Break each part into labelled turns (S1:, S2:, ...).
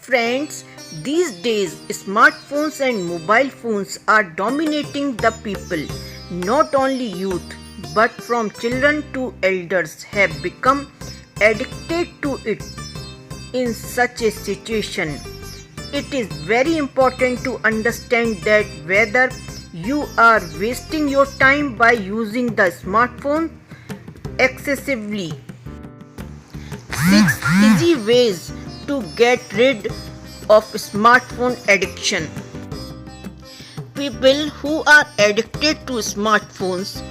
S1: Friends, these days smartphones and mobile phones are dominating the people. Not only youth, but from children to elders have become addicted to it. In such a situation, it is very important to understand that whether you are wasting your time by using the smartphone excessively. 6 easy ways to get rid of smartphone addiction. People who are addicted to smartphones,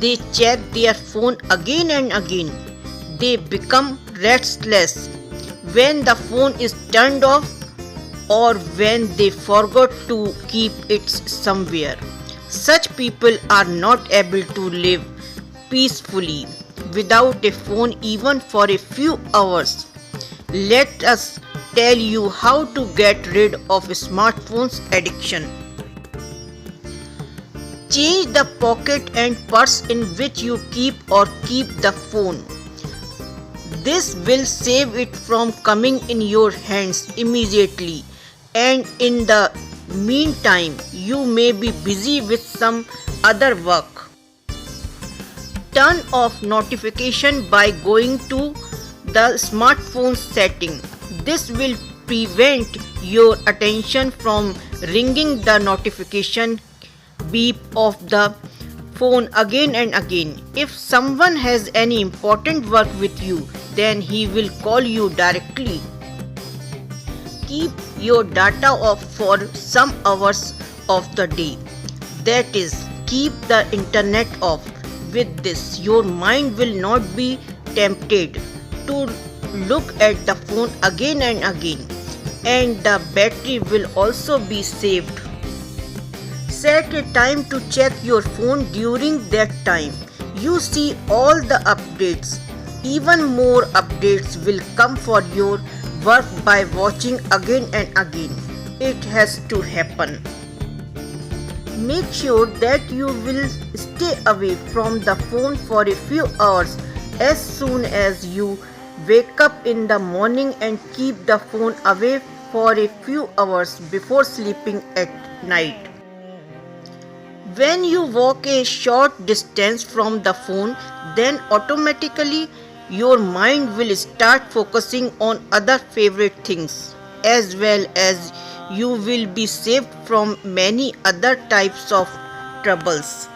S1: they check their phone again and again. They become restless when the phone is turned off or when they forgot to keep it somewhere. Such people are not able to live peacefully without a phone even for a few hours. Let us tell you how to get rid of smartphones addiction. Change the pocket and purse in which you keep the phone. This will save it from coming in your hands immediately, and in the meantime you may be busy with some other work. Turn off notification by going to the smartphone setting. This will prevent your attention from ringing the notification beep of the phone again and again. If someone has any important work with you, then he will call you directly. Keep your data off for some hours of the day. That is, keep the internet off. With this, your mind will not be tempted to look at the phone again and again, and the battery will also be saved. Set a time to check your phone during that time. You see all the updates. Even more updates will come for your work by watching again and again. It has to happen. Make sure that you will stay away from the phone for a few hours as soon as you wake up in the morning, and keep the phone away for a few hours before sleeping at night. When you walk a short distance from the phone, then automatically your mind will start focusing on other favorite things, as well as you will be saved from many other types of troubles.